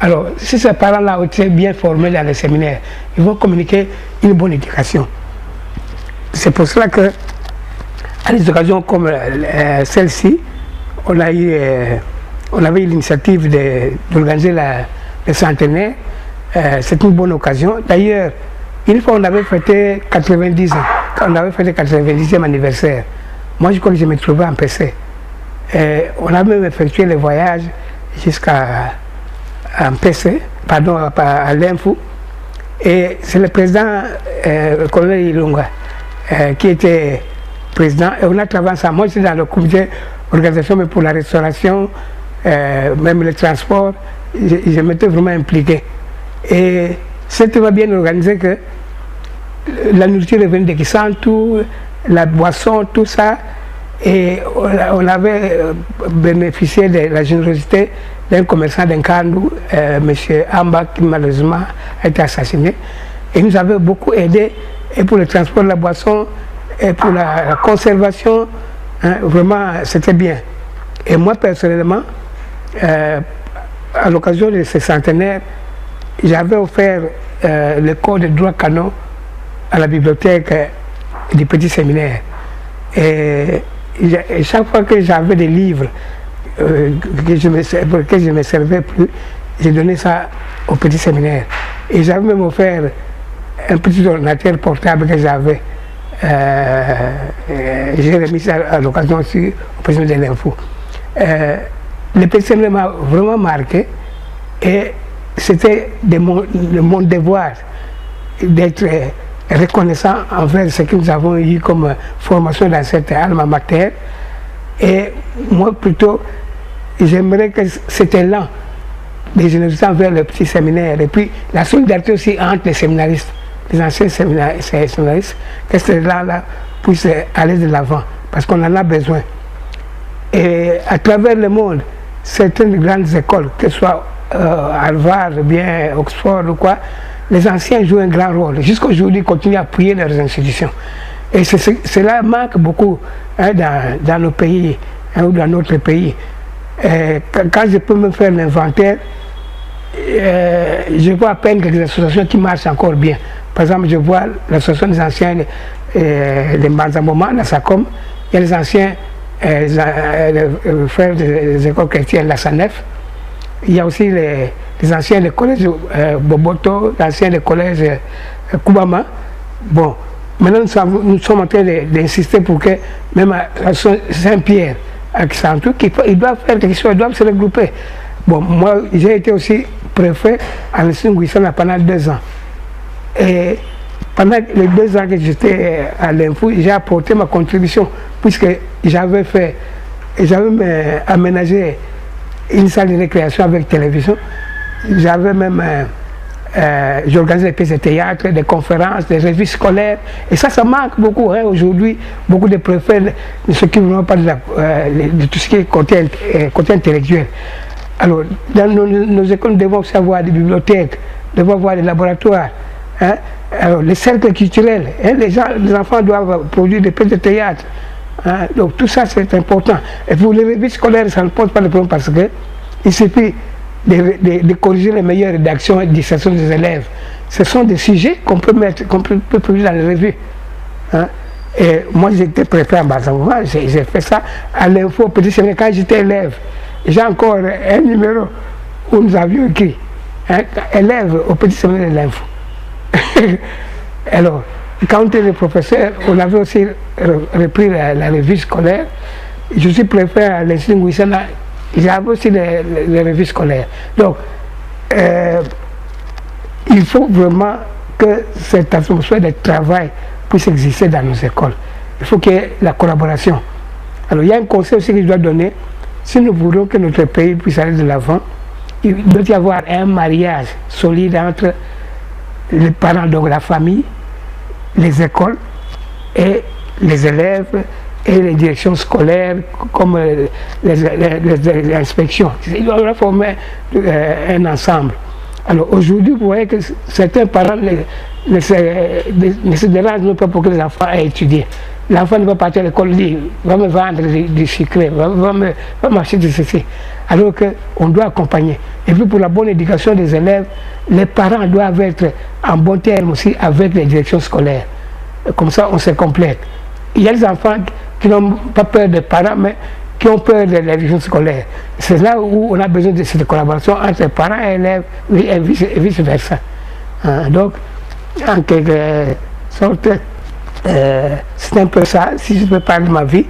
Alors, si ces parents-là ont été bien formés dans les séminaires, ils vont communiquer une bonne éducation. C'est pour cela que, à des occasions comme celle-ci, on avait eu l'initiative d'organiser le centenaire. C'est une bonne occasion. D'ailleurs, une fois on avait fêté 90 ans, on avait fêté 90e anniversaire. Moi, je crois que je me trouvais en PC. On a même effectué le voyage jusqu'à PC, pardon, à l'Info. Et c'est le président, le colonel Ilunga, qui était président. Et on a travaillé ensemble. Moi, j'étais dans le comité d'organisation, mais pour la restauration, même le transport, je m'étais vraiment impliqué. Et c'était bien organisé que la nourriture est venue de Kisantu, la boisson, tout ça. Et on avait bénéficié de la générosité d'un commerçant d'Nkandou, M. Amba, qui malheureusement a été assassiné. Et nous avait beaucoup aidé, et pour le transport de la boisson, et pour la conservation, hein, vraiment c'était bien. Et moi personnellement, à l'occasion de ce centenaire, j'avais offert le cours de droit canon à la bibliothèque du petit séminaire. Et chaque fois que j'avais des livres pour lesquels je ne me servais plus, j'ai donné ça au petit séminaire. Et j'avais même offert un petit ordinateur portable que j'avais. J'ai remis ça à l'occasion aussi au président de l'Info. Le petit séminaire m'a vraiment marqué et c'était mon devoir d'être reconnaissant envers ce que nous avons eu comme formation dans cette alma mater. Et moi plutôt, j'aimerais que cet élan des générosités envers le petit séminaire et puis la solidarité aussi entre les séminaristes, les anciens séminaristes, que cet élan-là puisse aller de l'avant, parce qu'on en a besoin. Et à travers le monde, certaines grandes écoles, que ce soit Harvard, bien Oxford ou quoi, les anciens jouent un grand rôle. Jusqu'aujourd'hui, ils continuent à appuyer leurs institutions. Et cela manque beaucoup, hein, dans nos pays, hein, ou dans notre pays. Quand je peux me faire l'inventaire, je vois à peine quelques associations qui marchent encore bien. Par exemple, je vois l'association des anciens, les Manzamoma, la SACOM, il y a les anciens les frères des écoles chrétiennes, la SANEF. Il y a aussi les anciens des collèges Boboto, les anciens des collèges Koubama. Bon, maintenant nous sommes en train d'insister pour que même à Saint-Pierre, à Kisantu, ils doivent faire quelque chose, ils doivent se regrouper. Bon, moi j'ai été aussi préfet à l'Institut Nguissana pendant 2 ans. Et pendant les 2 ans que j'étais à l'Info, j'ai apporté ma contribution, puisque j'avais aménagé une salle de récréation avec télévision. J'avais même j'organisais des pièces de théâtre, des conférences, des revues scolaires. Et ça manque beaucoup. Hein. Aujourd'hui, beaucoup de préfets ne s'occupent vraiment pas de tout ce qui est côté intellectuel. Alors, dans nos écoles, nous devons aussi avoir des bibliothèques, nous devons avoir des laboratoires. Hein. Alors, les cercles culturels, hein, les enfants doivent produire des pièces de théâtre. Hein. Donc tout ça c'est important. Et pour les revues scolaires, ça ne pose pas de problème parce qu'il suffit de corriger les meilleures rédactions et dissertations des élèves. Ce sont des sujets qu'on peut publier dans les revues. Hein. Et moi j'étais préfet en Bazamouva, j'ai fait ça à l'Info petit séminaire quand j'étais élève. J'ai encore un numéro où nous avions écrit, hein, élève au petit séminaire de l'Info. Alors, quand on était les professeurs, on avait aussi repris la revue scolaire. Je suis préfet à l'Institut Nguissana, j'avais aussi les revues scolaires. Donc, il faut vraiment que cette atmosphère de travail puisse exister dans nos écoles. Il faut qu'il y ait la collaboration. Alors, il y a un conseil aussi que je dois donner. Si nous voulons que notre pays puisse aller de l'avant, il doit y avoir un mariage solide entre les parents, donc la famille, les écoles et les élèves et les directions scolaires comme les inspections. Il doit former un ensemble. Alors aujourd'hui, vous voyez que certains parents ne se dérangent pas pour que les enfants aient étudié. L'enfant ne va pas partir à l'école, dit, va me vendre du sucré, va m'acheter de ceci. alors qu'on doit accompagner. Et puis pour la bonne éducation des élèves, les parents doivent être en bon terme aussi avec les directions scolaires. Comme ça, on se complète. Il y a des enfants qui n'ont pas peur des parents, mais qui ont peur de la direction scolaire. C'est là où on a besoin de cette collaboration entre parents et élèves et vice-versa. Donc, en quelque sorte, c'est un peu ça, si je peux parler de ma vie.